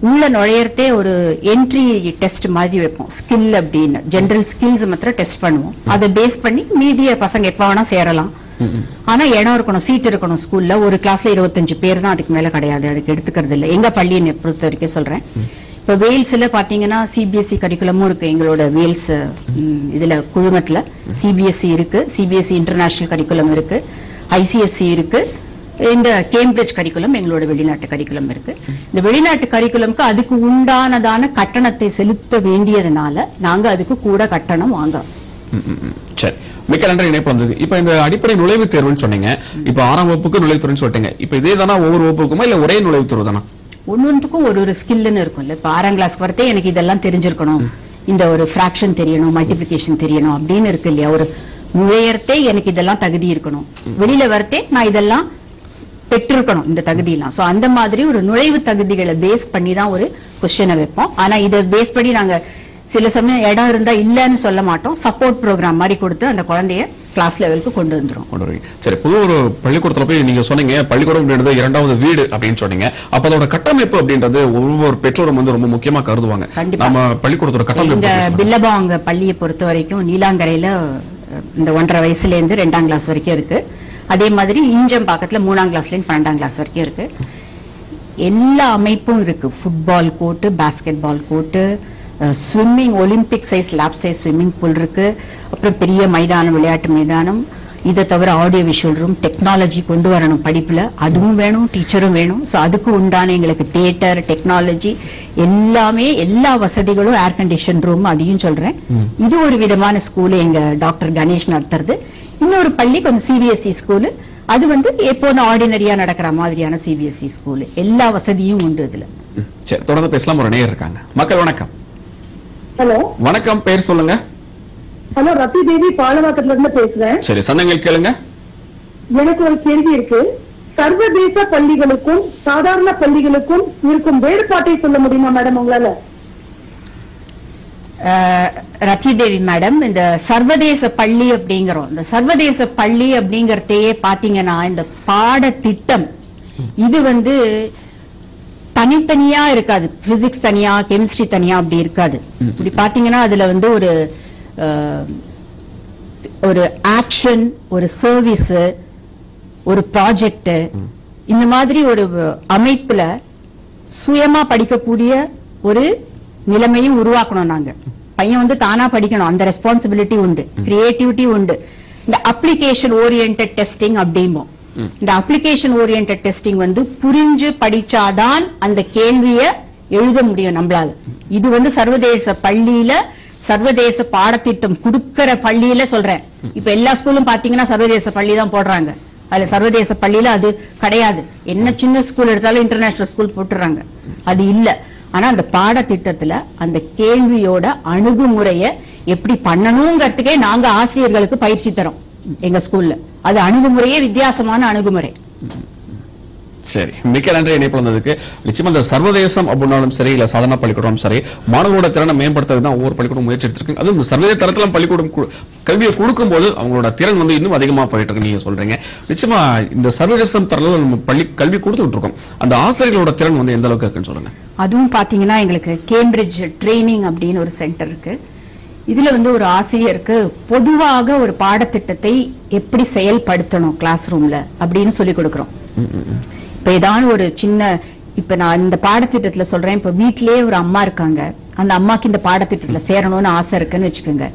உள்ள நுழையறதே ஒரு என்ட்ரி டெஸ்ட் மாதிரி வைப்போம். ஸ்கில் அப்படின்னு ஜெனரல் ஸ்கில்ஸ் மாத்திரம் டெஸ்ட் பண்ணுவோம். அதை பேஸ் பண்ணி மீதிய பசங்க எப்ப வேணா சேரலாம். ஆனா இடம் இருக்கணும், சீட் இருக்கணும். ஸ்கூல்ல ஒரு கிளாஸ்ல 25 பேர் தான், அதுக்கு மேல கிடையாது. அதுக்கு எடுத்துக்கிறது இல்லை. எங்க பள்ளியை பொறுத்த வரைக்கும் சொல்றேன். இப்ப வேல்ஸ்ல பாத்தீங்கன்னா சிபிஎஸ்இ கரிக்குலமும் இருக்கு. எங்களோட வேல்ஸ் இதுல குழுமத்துல சிபிஎஸ்இ இருக்கு, சிபிஎஸ்இ இன்டர்நேஷனல் கரிக்குலம் இருக்கு, ஐசிஎஸ்இ இருக்கு, இந்த கேம்பிரிட்ஜ் கரிக்குலம் எங்களோட வெளிநாட்டு கரிக்குலம் இருக்கு. இந்த வெளிநாட்டு கரிக்குலம்க்கு அதுக்கு உண்டானதான கட்டணத்தை செலுத்த வேண்டியதுனால நாங்க அதுக்கு கூட கட்டணம் வாங்க. சரி, மிக்க நன்றி. இணைப்பு வந்தது. இப்ப இந்த அடிப்படை நுழைவுத் தேர்வுன்னு சொன்னீங்க. இப்ப 6ஆம் வகுப்புக்கு நுழைவுத்துறைன்னு சொல்லிட்டீங்க. இப்ப இதே தானா ஒவ்வொரு வகுப்புக்குமா இல்ல ஒரே நுழைவுத் தேர்வு தானா? ஒன்னொன்றுக்கும் ஒரு ஸ்கில்னு இருக்கும் இல்ல. இப்ப 6ஆம் கிளாஸ்க்கு வரதே எனக்கு இதெல்லாம் தெரிஞ்சிருக்கணும், இந்த ஒரு பிராக்ஷன் தெரியணும், மல்டிபிளிகேஷன் தெரியணும் அப்படின்னு இருக்கு இல்லையா. ஒரு நுழையறதே எனக்கு இதெல்லாம் தகுதி இருக்கணும், வெளியில வரதே நான் இதெல்லாம் பெற்றிருக்கணும் இந்த தகுதியெல்லாம். சோ அந்த மாதிரி ஒரு நுழைவு தகுதிகளை பேஸ் பண்ணி தான் ஒரு கொஸ்டினை வைப்போம். ஆனா இதை பேஸ் பண்ணி நாங்க சில சமயம் இடம் இருந்தா இல்லன்னு சொல்ல மாட்டோம். சப்போர்ட் ப்ரோக்ராம் மாதிரி கொடுத்து அந்த குழந்தைய கிளாஸ் லெவலுக்கு கொண்டு வந்துரும். சரி, பொது ஒரு பள்ளிக்கூடத்துல போய் நீங்க சொன்னீங்க பள்ளிக்கூடம் அப்படின்றது 2வது வீடு அப்படின்னு சொன்னீங்க. அப்ப அதோட கட்டமைப்பு அப்படின்றது ஒவ்வொரு பெற்றோரும் வந்து ரொம்ப முக்கியமா கருதுவாங்க. நம்ம பள்ளிக்கூடத்தோட கட்டமைப்பு பில்லபாங்க பள்ளியை பொறுத்த வரைக்கும் நீலாங்கரையில இந்த 1.5 வயசுல இருந்து 2ஆம் கிளாஸ் வரைக்கும் இருக்கு. அதே மாதிரி ஈஞ்சம் பக்கத்துல 3ஆம் கிளாஸ்ல இருந்து 12ஆம் கிளாஸ் வரைக்கும் இருக்கு. எல்லா அமைப்பும் இருக்கு. Football court, basketball court, swimming, Olympic size lap size swimming pool இருக்கு. அப்புறம் பெரிய மைதானம், விளையாட்டு மைதானம். இதை தவிர ஆடியோ விஷுவல் ரூம், டெக்னாலஜி கொண்டு வரணும் படிப்புல, அதுவும் வேணும், டீச்சரும் வேணும். சோ அதுக்கு உண்டான எங்களுக்கு தியேட்டர், டெக்னாலஜி எல்லாமே, எல்லா வசதிகளும், ஏர் கண்டிஷன் ரூம், அதையும் சொல்றேன். இது ஒரு விதமான ஸ்கூல் எங்க டாக்டர் கணேஷ் நடத்துறது. இன்னொரு பள்ளி கொஞ்சம் சிபிஎஸ்இ ஸ்கூலு, அது வந்து எப்போதும் ஆர்டினரியா நடக்கிற மாதிரியான சிபிஎஸ்இ ஸ்கூல். எல்லா வசதியும் உண்டு இதுல. சரி, தொடர்ந்து பேசலாம். ஒரு நேயர் இருக்காங்க. மக்கள் வணக்கம். ஹலோ வணக்கம், பேர் சொல்லுங்க. ஹலோ, ரத்தி தேவி பாலவாக்கத்துல இருந்து பேசுறேன். சரி, சந்தங்கள் கேளுங்க. எனக்கு ஒரு கேள்வி இருக்கு. சர்வதேச பள்ளிகளுக்கும் சாதாரண பள்ளிகளுக்கும் இருக்கும் வேறுபாட்டை சொல்ல முடியுமா மேடம் உங்களால? ரத்தி தேவி மேடம், இந்த சர்வதேச பள்ளி அப்படிங்கிறோம். இந்த சர்வதேச பள்ளி அப்படிங்கறதையே பாத்தீங்கன்னா இந்த பாடத்திட்டம் இது வந்து தனித்தனியா இருக்காது. பிசிக்ஸ் தனியா, கெமிஸ்ட்ரி தனியா அப்படி இருக்காது. இப்படி பாத்தீங்கன்னா அதுல வந்து ஒரு ஆக்ஷன், ஒரு சர்வீஸ், ஒரு ப்ராஜெக்ட், இந்த மாதிரி ஒரு அமைப்புல சுயமா படிக்கக்கூடிய ஒரு நிலைமையும் உருவாக்கணும். நாங்க பையன் வந்து தானா படிக்கணும், அந்த ரெஸ்பான்சிபிலிட்டி உண்டு, கிரியேட்டிவிட்டி உண்டு. இந்த அப்ளிகேஷன் ஓரியன்டட் டெஸ்டிங் அப்படிம்போம். இந்த அப்ளிகேஷன் ஓரியன்டட் டெஸ்டிங் வந்து புரிஞ்சு படிச்சாதான் அந்த கேள்வியை எழுத முடியும் நம்மளால. இது வந்து சர்வதேச பள்ளியில, சர்வதேச பாடத்திட்டம் கொடுக்கிற பள்ளியில சொல்றேன். இப்ப எல்லா ஸ்கூலும் பாத்தீங்கன்னா சர்வதேச பள்ளி தான் போடுறாங்க. அதுல சர்வதேச பள்ளியில அது கிடையாது. என்ன சின்ன ஸ்கூல் எடுத்தாலும் இன்டர்நேஷனல் ஸ்கூல் போட்டுறாங்க, அது இல்ல. ஆனா அந்த பாடத்திட்டத்துல அந்த கேள்வியோட அணுகுமுறைய எப்படி பண்ணணுங்கிறதுக்கே நாங்க ஆசிரியர்களுக்கு பயிற்சி தரோம் எங்க ஸ்கூல்ல. அது அணுகுமுறையே வித்தியாசமான அணுகுமுறை. சரி, மிக்க நன்றி இணைப்பு வந்ததுக்கு. நிச்சயமா இந்த சர்வதேசம் அப்படின்னாலும் சரி, இல்ல சாதாரண பள்ளிக்கூடம் சரி, மாணவர்களோட திறனை மேம்படுத்துறது தான் ஒவ்வொரு பள்ளிக்கூடம் முயற்சி எடுத்திருக்கு. அதுவும் சர்வதேச தரத்துல பள்ளிக்கூடம் கல்வியை கொடுக்கும் போது அவங்களோட திறன் வந்து இன்னும் அதிகமா போயிட்டு இருக்கு நீங்க சொல்றீங்க. நிச்சயமா இந்த சர்வதேசம் தரத்துல நம்ம பள்ளி கல்வி கொடுத்துட்டு இருக்கோம். அந்த ஆசிரியர்களோட திறன் வந்து எந்த அளவுக்கு இருக்குன்னு சொல்லுங்க. அதுவும் பாத்தீங்கன்னா எங்களுக்கு கேம்பிரிட்ஜ் ட்ரைனிங் அப்படின்னு ஒரு சென்டர் இருக்கு. இதுல வந்து ஒரு ஆசிரியருக்கு பொதுவாக ஒரு பாடத்திட்டத்தை எப்படி செயல்படுத்தணும் கிளாஸ் ரூம்ல அப்படின்னு சொல்லி கொடுக்கிறோம். இப்ப ஏதாவது ஒரு சின்ன, இப்ப நான் இந்த பாடத்திட்டத்துல சொல்றேன், இப்ப வீட்டிலேயே ஒரு அம்மா இருக்காங்க, அந்த அம்மாக்கு இந்த பாடத்திட்டத்துல சேரணும்னு ஆசை இருக்குன்னு வச்சுக்கோங்க.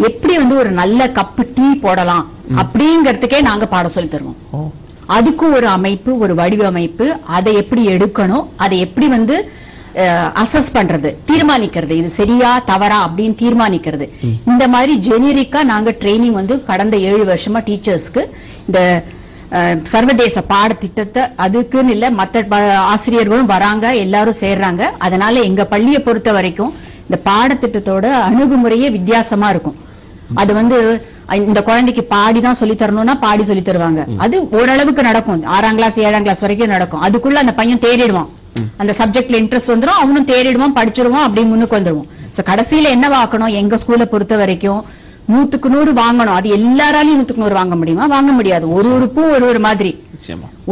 எப்படி வந்து ஒரு நல்ல கப்பு டீ போடலாம் அப்படிங்கறதுக்கே நாங்க பாடம் சொல்லி தருவோம். அதுக்கும் ஒரு அமைப்பு, ஒரு வடிவமைப்பு, அதை எப்படி எடுக்கணும், அதை எப்படி வந்து அசஸ் பண்றது, தீர்மானிக்கிறது, இது சரியா தவறா அப்படின்னு தீர்மானிக்கிறது. இந்த மாதிரி ஜெனரிக்கா நாங்க ட்ரைனிங் வந்து கடந்த 7 வருஷமா டீச்சர்ஸ்க்கு இந்த சர்வதேச பாடத்திட்டத்தை, அதுக்குன்னு இல்ல மற்ற ஆசிரியர்களும் வராங்க, எல்லாரும் சேர்றாங்க. அதனால எங்க பள்ளியை பொறுத்த வரைக்கும் இந்த பாடத்திட்டத்தோட அணுகுமுறையே வித்தியாசமா இருக்கும். அது வந்து இந்த குழந்தைக்கு பாடிதான் சொல்லி தரணும்னா பாடி சொல்லி தருவாங்க. அது ஓரளவுக்கு நடக்கும், 6ஆம் கிளாஸ் 7ஆம் கிளாஸ் வரைக்கும் நடக்கும். அதுக்குள்ள அந்த பையன் தேடிடுவான், அந்த சப்ஜெக்ட்ல இன்ட்ரெஸ்ட் வந்துடும், அவனும் தேடிடுவான், படிச்சிருவான், அப்படி முன்னுக்கு வந்துருவான். கடைசியில என்ன வாக்கணும், எங்க ஸ்கூலை பொறுத்த வரைக்கும் 100க்கு 100 வாங்கணும். அது எல்லாராலையும் 100க்கு 100 வாங்க முடியுமா? வாங்க முடியாது. ஒரு பூ ஒரு மாதிரி,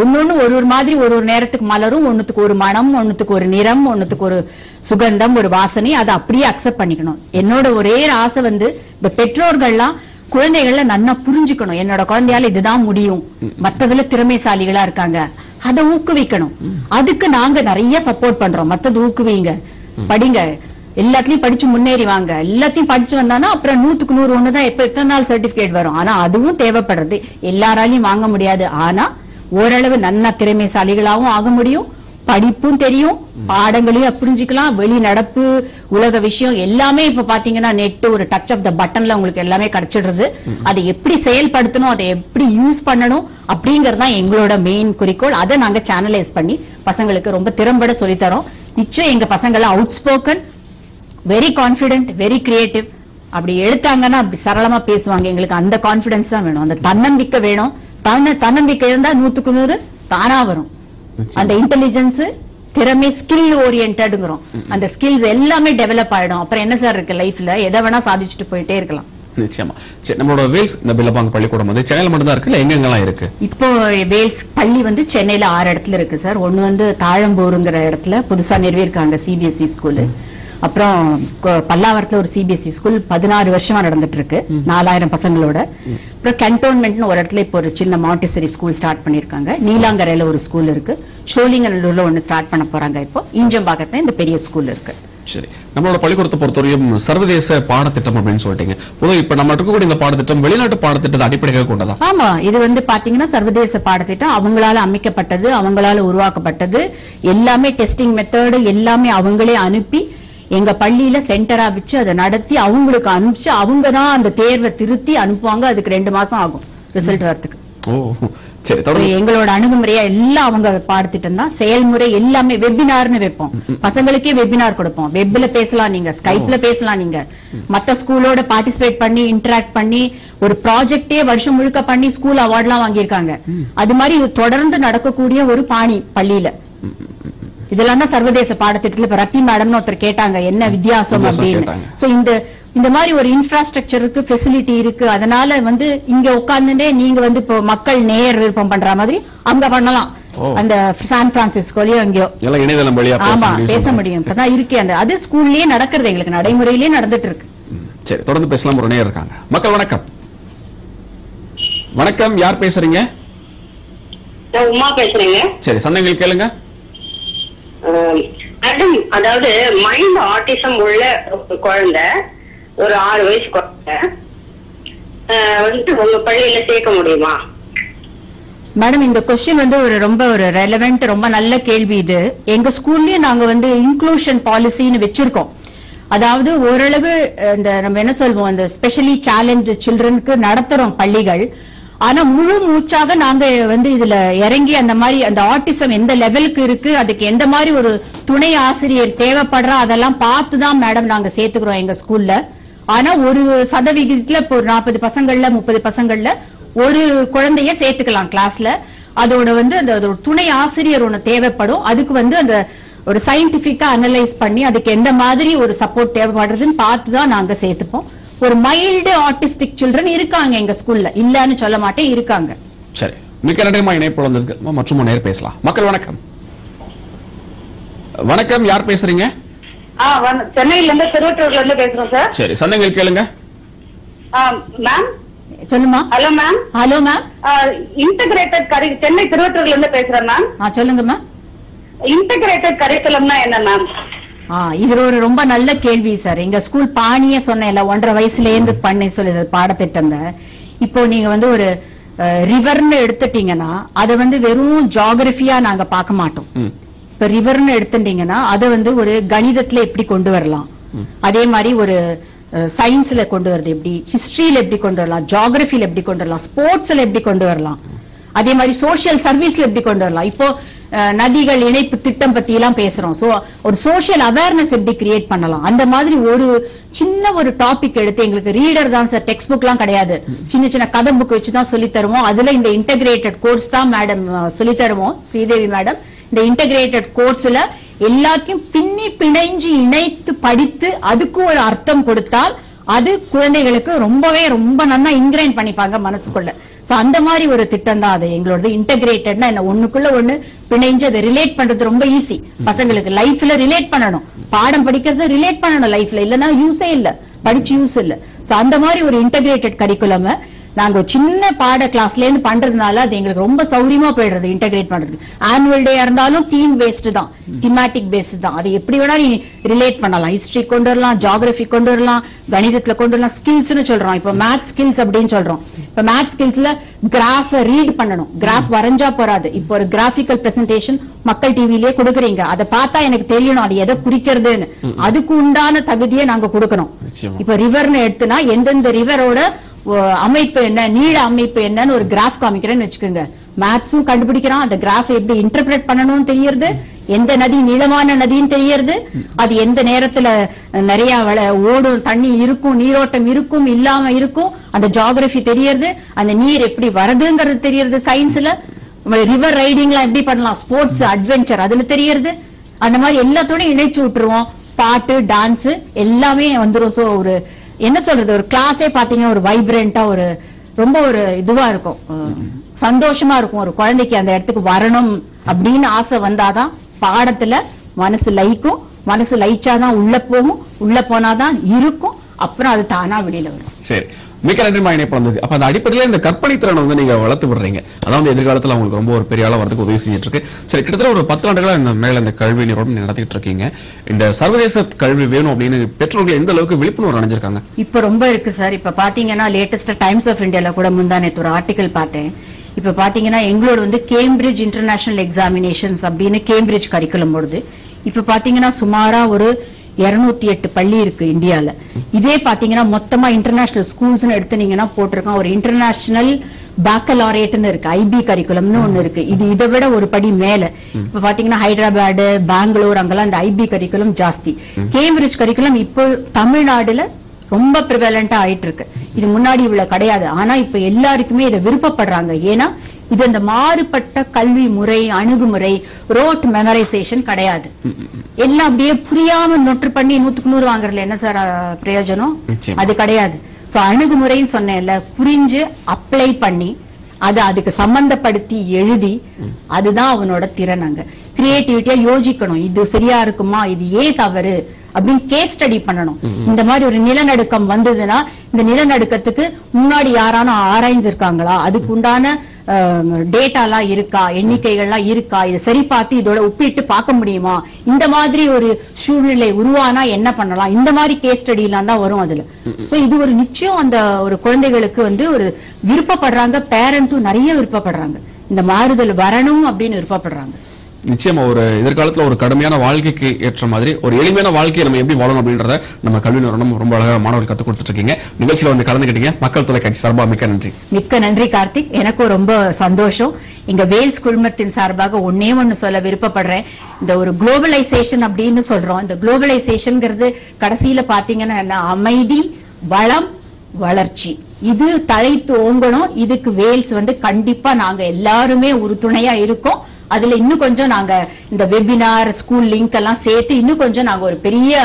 ஒன்னொன்னு ஒரு மாதிரி, ஒரு நேரத்துக்கு மலரும், ஒண்ணுத்துக்கு ஒரு மனம், ஒண்ணுத்துக்கு ஒரு நிறம், ஒண்ணுத்துக்கு ஒரு சுகந்தம், ஒரு வாசனை. அதை அப்படியே அக்செப்ட் பண்ணிக்கணும். என்னோட ஒரே ஆசை வந்து இந்த பெற்றோர்கள்லாம் குழந்தைகள நன்னா புரிஞ்சுக்கணும். என்னோட குழந்தையால இதுதான் முடியும், மத்ததுல திறமைசாலிகளா இருக்காங்க, அதை ஊக்குவிக்கணும். அதுக்கு நாங்க நிறைய சப்போர்ட் பண்றோம். மத்தது ஊக்குவிங்க, படிங்க, எல்லாத்தையும் படிச்சு முன்னேறி வாங்க. எல்லாத்தையும் படிச்சு வந்தானா அப்புறம் 100க்கு 100 ஒண்ணுதான் எப்ப எத்தனை நாள் சர்டிபிகேட் வரும். ஆனா அதுவும் தேவைப்படுறது, எல்லாராலையும் வாங்க முடியாது. ஆனா ஓரளவு நல்ல திறமைசாலிகளாகவும் ஆக முடியும், படிப்பும் தெரியும், பாடங்களையும் புரிஞ்சுக்கலாம், வெளி நடப்பு, உலக விஷயம் எல்லாமே இப்ப பாத்தீங்கன்னா நெட் ஒரு டச் ஆஃப் த பட்டன்ல உங்களுக்கு எல்லாமே கிடைச்சிடுறது. அதை எப்படி செயல்படுத்தணும், அதை எப்படி யூஸ் பண்ணணும் அப்படிங்கறதுதான் எங்களோட மெயின் குறிக்கோள். அதை நாங்க சேனலைஸ் பண்ணி பசங்களுக்கு ரொம்ப திறம்பட சொல்லித்தரோம். நிச்சயம் எங்க பசங்க எல்லாம் out spoken, very confident, very creative. அப்படி எடுத்தாங்கன்னா அப்படி சரளமா பேசுவாங்க. எங்களுக்கு அந்த கான்பிடன்ஸ் தான் வேணும், அந்த தன்னம்பிக்கை வேணும். தன்னம்பிக்கை இருந்தா 100க்கு 100 தானா வரும். அந்த இன்டெலிஜென்ஸ், திறமை, ஸ்கில் ஓரியன்டட்ங்கிறோம். அந்த ஸ்கில்ஸ் எல்லாமே டெவலப் ஆயிடும். அப்புறம் என்ன சார் இருக்கு லைஃப்ல, எதை வேணா சாதிச்சுட்டு போயிட்டே இருக்கலாம். நிச்சயமா. நம்மளோட வேல்ஸ் இந்த பில்லபாங்க பள்ளிக்கூடம் வந்து சென்னையில மட்டும் தான் இருக்கு, இல்ல எங்கெங்கெல்லாம் இருக்கு? இப்போ வேல்ஸ் பள்ளி வந்து சென்னையில 6 இடத்துல இருக்கு சார். ஒண்ணு வந்து தாழம்பூருங்கிற இடத்துல புதுசா நிறுவிருக்காங்க சிபிஎஸ்இ ஸ்கூலு. அப்புறம் பல்லாவரத்துல ஒரு சிபிஎஸ்இ ஸ்கூல் 16 வருஷமா நடந்துட்டு இருக்கு, 4000 பசங்களோட. அப்புறம் கண்டோன்மெண்ட்னு ஒரு இடத்துல இப்போ ஒரு சின்ன மாண்டிசரி ஸ்கூல் ஸ்டார்ட் பண்ணிருக்காங்க. நீலாங்கரையில ஒரு ஸ்கூல் இருக்கு, சோழிங்கநல்லூர்ல ஒண்ணு ஸ்டார்ட் பண்ண போறாங்க. இப்போ ஈஞ்சம்பாக்கத்துல இந்த பெரிய ஸ்கூல் இருக்கு. சரி, நம்மளோட பள்ளிக்கூடத்தை பொறுத்தவரையும் சர்வதேச பாடத்திட்டம் அப்படின்னு சொல்லிட்டீங்க. பொதுவாக இப்ப நம்ம இருக்கக்கூடிய இந்த பாடத்திட்டம் வெளிநாட்டு பாடத்திட்டத்தை அடிப்படையாக கொண்டதா? ஆமா, இது வந்து பாத்தீங்கன்னா சர்வதேச பாடத்திட்டம், அவங்களால அமைக்கப்பட்டது, அவங்களால உருவாக்கப்பட்டது. எல்லாமே டெஸ்டிங் மெத்தடு எல்லாமே அவங்களே அனுப்பி எங்க பள்ளியில சென்டரா வச்சு அதை நடத்தி அவங்களுக்கு அனுப்பிச்சு அவங்க தான் அந்த தேர்வை திருத்தி அனுப்புவாங்க. அதுக்கு 2 மாசம் ஆகும் ரிசல்ட் வரதுக்கு. எங்களோட அணுகுமுறையா எல்லாம் அவங்க பாடத்திட்டம் தான். செயல்முறை எல்லாமே வெபினார்னு வைப்போம், பசங்களுக்கே வெபினார் கொடுப்போம். வெப்ல பேசலாம், நீங்க ஸ்கைப்ல பேசலாம், நீங்க மத்த ஸ்கூலோட பார்ட்டிசிபேட் பண்ணி இன்டராக்ட் பண்ணி ஒரு ப்ராஜெக்டே வருஷம் முழுக்க பண்ணி ஸ்கூல் அவார்ட்லாம் வாங்கியிருக்காங்க. அது மாதிரி தொடர்ந்து நடக்கக்கூடிய ஒரு பாணி பள்ளியில. இதெல்லாம் தான் சர்வதேச பாடத்திட்டத்துல. இப்ப ரத்தி மேடம்னு ஒருத்தர் கேட்டாங்க என்ன வித்தியாசம் அப்படின்னு. சோ இந்த மாதிரி ஒரு இன்ஃப்ராஸ்ட்ரக்சர் இருக்கு, ஃபெசிலிட்டி இருக்கு. அதனால வந்து இங்க உட்கார்ந்துட்டே நீங்க வந்து இப்போ மக்கள் நேர் விருப்பம் பண்ற மாதிரி அங்க பண்ணலாம். அந்த சான் பிரான்சிஸ்கோலயும் அங்கேயோ இணையதளம் வழியா பேச முடியும். இப்பதான் இருக்கு, அந்த அது ஸ்கூல்லயே நடக்கிறது, எங்களுக்கு நடைமுறையிலேயே நடந்துட்டு இருக்கு. சரி, தொடர்ந்து பேசலாம். ஒரு நேயர் இருக்காங்க. மக்கள் வணக்கம். வணக்கம், யார் பேசுறீங்க? உமா பேசுறீங்க. சரி, சந்தேகங்கள் கேளுங்க. மேடம், அதாவது மைண்ட் ஆட்டிசம் உள்ள குழந்தை, ஒரு 6 வயசு குழந்தை வந்துட்டு உங்க பள்ளியில சேர்க்க முடியுமா? மேடம், இந்த கொஸ்டின் வந்து ரொம்ப ரெலவென்ட், ரொம்ப நல்ல கேள்வி இது. எங்க ஸ்கூல்லயே நாங்க வந்து இன்க்ளூஷன் பாலிசின்னு வச்சிருக்கோம். அதாவது ஓரளவு இந்த நம்ம என்ன சொல்வோம், அந்த ஸ்பெஷலி சேலஞ்ச் சில்ட்ரனுக்கு நடத்துறோம் பள்ளிகள். ஆனா முழு மூச்சாக நாங்க வந்து இதுல இறங்கி அந்த மாதிரி அந்த ஆட்டிசம் எந்த லெவலுக்கு இருக்கு, அதுக்கு எந்த மாதிரி ஒரு துணை ஆசிரியர் தேவைப்படுறா அதெல்லாம் பார்த்துதான் மேடம் நாங்க சேர்த்துக்கிறோம் எங்க ஸ்கூல்ல. ஆனா ஒரு சதவிகிதத்துல இப்போ 40 பசங்கள்ல 30 பசங்கள்ல ஒரு குழந்தைய சேர்த்துக்கலாம் கிளாஸ்ல. அதோட வந்து அந்த துணை ஆசிரியர் ஒண்ணு தேவைப்படும். அதுக்கு வந்து அந்த ஒரு சயின்டிபிக்கா அனலைஸ் பண்ணி அதுக்கு எந்த மாதிரி ஒரு சப்போர்ட் தேவைப்படுறதுன்னு பார்த்துதான் நாங்க சேர்த்துப்போம். ஒரு மைல்டு ஆட்டிஸ்டிக் சில்ட்ரன் இருக்காங்க எங்க ஸ்கூல்ல, இல்லன்னு சொல்ல மாட்டேன், இருக்காங்க. சரி, மிக்க நன்றிமா இணைப்பு வந்ததுக்கு. மற்றும் நேர் பேசலாம். மக்கள் வணக்கம். வணக்கம், யார் பேசுறீங்க? சென்னையில இருந்து திருவற்றூர்ல இருந்து பேசுறோம் சார். சரி, சந்தேகங்கள் கேளுங்க. மேம் சொல்லுமா. Hello ma'am. Hello ma'am, integrated Chennai திருவற்றூர்ல இருந்து பேசுறேன் மேம். சொல்லுங்கம்மா. இன்டகிரேட்டட் கரிக்குலம்னா என்ன மேம்? இது ஒரு ரொம்ப நல்ல கேள்வி சார். எங்க ஸ்கூல் பாணிய சொன்னேன் 1.5 வயசுல இருந்து பண்ணி சொல்லி பாடத்திட்டம்ல. இப்போ நீங்க வந்து ஒரு ரிவர்னு எடுத்துட்டீங்கன்னா அதை வந்து வெறும் ஜியோகிராபியா நாங்க பார்க்க மாட்டோம். இப்ப ரிவர்னு எடுத்துட்டீங்கன்னா அதை வந்து ஒரு கணிதத்துல எப்படி கொண்டு வரலாம், அதே மாதிரி ஒரு சயின்ஸ்ல கொண்டு வருது எப்படி, ஹிஸ்டரியில எப்படி கொண்டு வரலாம், ஜியோகிராபில எப்படி கொண்டு வரலாம், ஸ்போர்ட்ஸ்ல எப்படி கொண்டு வரலாம், அதே மாதிரி சோசியல் சர்வீஸ்ல எப்படி கொண்டு வரலாம். இப்போ நதிகள் இணைப்பு திட்டம் பத்தி எல்லாம் பேசுறோம். சோ ஒரு சோசியல் அவேர்னஸ் எப்படி கிரியேட் பண்ணலாம், அந்த மாதிரி ஒரு சின்ன ஒரு டாபிக் எடுத்து, எங்களுக்கு ரீடர் தான் சார், டெக்ஸ்ட் புக் எல்லாம் கிடையாது, சின்ன சின்ன கதை புக் வச்சுதான் சொல்லி தருவோம். அதுல இந்த இன்டகிரேட்டட் கோர்ஸ் தான் மேடம் சொல்லி தருவோம், ஸ்ரீதேவி மேடம். இந்த இன்டகிரேட்டட் கோர்ஸ்ல எல்லாத்தையும் பின்னி பிணைஞ்சு இணைத்து படித்து அதுக்கு ஒரு அர்த்தம் கொடுத்தால் அது குழந்தைகளுக்கு ரொம்ப நல்லா இன்கிரைன் பண்ணிப்பாங்க மனசுக்குள்ள. சோ அந்த மாதிரி ஒரு திட்டம் தான் அது எங்களோட. இன்டகிரேட்டட்னா என்ன, ஒண்ணுக்குள்ள ஒண்ணு பிணைஞ்சு அதை ரிலேட் பண்றது ரொம்ப ஈஸி. பசங்களுக்கு லைஃப்ல ரிலேட் பண்ணணும், பாடம் படிக்கிறது ரிலேட் பண்ணணும் லைஃப்ல, இல்லன்னா யூஸே இல்ல, படிச்சு யூஸ் இல்ல. சோ அந்த மாதிரி ஒரு இன்டகிரேட்டட் கரிக்குலம் நாங்க சின்ன பாட கிளாஸ்ல இருந்து பண்றதுனால அது எங்களுக்கு ரொம்ப சௌரியமா போயிடுறது இன்டகிரேட் பண்றது. ஆனுவல் டே இருந்தாலும் தீம் பேஸ்டு தான், திமாட்டிக் பேஸ்டு தான். அதை எப்படி வேணாலும் ரிலேட் பண்ணலாம். ஹிஸ்டரி கொண்டு வரலாம், ஜியோகிராபி கொண்டு வரலாம், கணிதத்துல கொண்டு வரலாம். ஸ்கில்ஸ்னு சொல்றோம், இப்ப மேத்ஸ் ஸ்கில்ஸ் அப்படின்னு சொல்றோம். இப்ப மேத்ஸ் ஸ்கில்ஸ்ல கிராஃப் ரீட் பண்ணணும், கிராஃப் வரைஞ்சா போறாது. இப்போ ஒரு கிராபிக்கல் பிரசன்டேஷன் மக்கள் டிவிலேயே கொடுக்குறீங்க, அதை பார்த்தா எனக்கு தெரியணும் அது எதை குறிக்கிறதுன்னு. அதுக்கு உண்டான தகுதியை நாங்க கொடுக்கணும். இப்ப ரிவர்னு எடுத்துனா எந்தெந்த ரிவரோட அமைப்பு என்ன, நீள அமைப்பு என்னன்னு ஒரு கிராஃப் காமிக்கிறேன்னு வச்சுக்கோங்க. மேத்ஸும் கண்டுபிடிக்கிறான், அந்த கிராஃப் எப்படி இன்டர்பிரேட் பண்ணணும்னு தெரியறது, எந்த நதி நீளமான நதின்னு தெரியறது, அது எந்த நேரத்துல நிறைய ஓடும் தண்ணி இருக்கும், நீரோட்டம் இருக்கும் இல்லாம இருக்கும், அந்த ஜியோகிராபி தெரியறது, அந்த நீர் எப்படி வருதுங்கிறது தெரியறது. சயின்ஸ்ல ரிவர் ரைடிங்லாம் எப்படி பண்ணலாம், ஸ்போர்ட்ஸ் அட்வென்ச்சர் அதுல தெரியறது. அந்த மாதிரி எல்லாத்தோட இணைச்சு விட்டுருவோம். பாட்டு, டான்ஸ் எல்லாமே வந்துரும். சோ ஒரு என்ன சொல்றது, ஒரு கிளாஸே பாத்தீங்கன்னா ஒரு வைப்ரண்டா, ஒரு ரொம்ப ஒரு இதுவா இருக்கும், சந்தோஷமா இருக்கும். ஒரு குழந்தைக்கு அந்த இடத்துக்கு வரணும் அப்படின்னு ஆசை வந்தாதான் பாடத்துல மனசு லயிக்கும், மனசு லயிச்சாதான் உள்ள போகும், உள்ள போனாதான் இருக்கும், அப்புறம் அது தானா வெளியில வரும். சரி, மிக்க நன்றி மாயினே பிறந்தது. அப்ப அந்த அடிப்படையில இந்த கற்பனை திறனை நீங்க வளர்த்து விடுறீங்க, அதாவது எதிர்காலத்துல அவங்களுக்கு ரொம்ப ஒரு பெரிய ஆளா வரதுக்கு உதவி செஞ்சுட்டு இருக்கு. சரி, கிட்டத்தட்ட ஒரு 10 ஆண்டுகளா இந்த மேல இந்த கல்வி நிறுவனம் நடத்திட்டு இருக்கீங்க. இந்த சர்வதேச கல்வி வேணும் அப்படின்னு பெற்றோர்கள் எந்த அளவுக்கு விழிப்புணர்வு அடைஞ்சிருக்காங்க? இப்ப ரொம்ப இருக்கு சார். இப்ப பாத்தீங்கன்னா லேட்டஸ்டா டைம்ஸ் ஆஃப் இந்தியால கூட முந்தானேத்து ஒரு ஆர்டிகல் பார்த்தேன். இப்ப பாத்தீங்கன்னா எங்களோட கேம்பிரிட்ஜ் இன்டர்நேஷனல் எக்ஸாமினேஷன்ஸ் அப்படின்னு கேம்பிரிட்ஜ் கரிக்குலம் போடுது. இப்ப பாத்தீங்கன்னா சுமாரா ஒரு 208 பள்ளி இருக்கு இந்தியால. இதே பாத்தீங்கன்னா மொத்தமா இன்டர்நேஷனல் ஸ்கூல்ஸ் எடுத்துனீங்கன்னா போட்டிருக்கோம் ஒரு இன்டர்நேஷனல் பேக்கலாரியேட்னு இருக்கு, ஐபி கரிக்குலம்னு ஒண்ணு இருக்கு. இது இதை விட ஒரு படி மேல. இப்ப பாத்தீங்கன்னா ஹைதராபாத், பெங்களூர் அங்கெல்லாம் இந்த ஐபி கரிக்குலம் ஜாஸ்தி. கேம்பிரிட்ஜ் கரிக்குலம் இப்போ தமிழ்நாடுல ரொம்ப பிரிவலண்டா ஆயிட்டு இருக்கு. இது முன்னாடி இவ்வளவு கிடையாது. ஆனா இப்ப எல்லாருக்குமே இதை விருப்பப்படுறாங்க. ஏன்னா இது அந்த மாறுபட்ட கல்வி முறை, அணுகுமுறை, ரோட் மெமரைசேஷன் கிடையாது. எல்லாம் அப்படியே புரியாம நொற்று பண்ணி 100க்கு 100 வாங்குறதுல என்ன சார் பிரயோஜனம்? அது கிடையாது. சோ அணுகுமுறைன்னு சொன்னேன்ல, புரிஞ்சு அப்ளை பண்ணி அது அதுக்கு சம்பந்தப்படுத்தி எழுதி, அதுதான் அவனோட திறன். அங்க கிரியேட்டிவிட்டியா யோசிக்கணும், இது சரியா இருக்குமா, இது ஏன் தவறு அப்படின்னு கேஸ் ஸ்டடி பண்ணணும். இந்த மாதிரி ஒரு நிலநடுக்கம் வந்ததுன்னா இந்த நிலநடுக்கத்துக்கு முன்னாடி யாரானும் ஆராய்ந்திருக்காங்களா, அதுக்கு உண்டான டேட்டாலாம் இருக்கா, எண்ணிக்கைகள்லாம் இருக்கா, இதை சரி பார்த்து இதோட ஒப்பிட்டு பார்க்க முடியுமா, இந்த மாதிரி ஒரு சூழ்நிலை உருவானா என்ன பண்ணலாம், இந்த மாதிரி கேஸ் ஸ்டடி எல்லாம் தான் வரும் அதுல. சோ இது ஒரு நிச்சயம் அந்த ஒரு குழந்தைகளுக்கு ஒரு விருப்பப்படுறாங்க, பேரண்ட்டும் நிறைய விருப்பப்படுறாங்க, இந்த மாறுதல் வரணும் அப்படின்னு விருப்பப்படுறாங்க. நிச்சயமா ஒரு எதிர்காலத்துல ஒரு கடுமையான வாழ்க்கைக்கு ஏற்ற மாதிரி ஒரு எளிமையான வாழ்க்கையை நம்ம எப்படி வாழணும் அப்படின்றத நம்ம கல்வி நிறுவனம் ரொம்ப அழகாக மாணவர்கள் கத்துக் கொடுத்துட்டு இருக்கீங்க. நிகழ்ச்சியில வந்து கலந்துக்கிட்டீங்க. மக்கள் தொலைக்காட்சி சார்பாக மிக்க நன்றி. மிக்க நன்றி கார்த்திக், எனக்கும் ரொம்ப சந்தோஷம். இங்க வேல்ஸ் குழுமத்தின் சார்பாக ஒண்ணு சொல்ல விருப்பப்படுறேன். இந்த ஒரு குளோபலைசேஷன் அப்படின்னு சொல்றோம். இந்த குளோபலைசேஷன்ங்கிறது கடைசியில பாத்தீங்கன்னா அமைதி, வளம், வளர்ச்சி, இது தழைத்து ஓங்கணும். இதுக்கு வேல்ஸ் கண்டிப்பா நாங்க எல்லாருமே உறுதுணையா இருக்கோம். அதுல இன்னும் கொஞ்சம் நாங்க இந்த வெபினார், ஸ்கூல் லிங்க் எல்லாம் சேர்த்து இன்னும் கொஞ்சம் நாங்க ஒரு பெரிய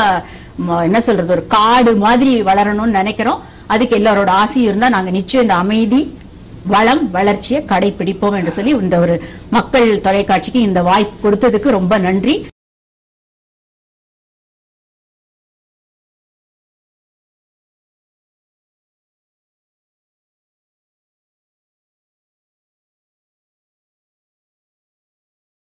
என்ன சொல்றது ஒரு காடு மாதிரி வளரணும்னு நினைக்கிறோம். அதுக்கு எல்லாரோட ஆசையும் இருந்தா நாங்க நிச்சயம் இந்த அமைதி, வளம், வளர்ச்சியை கடைபிடிப்போம் என்று சொல்லி இந்த ஒரு மக்கள் தொலைக்காட்சிக்கு இந்த வாய்ப்பு கொடுத்ததுக்கு ரொம்ப நன்றி.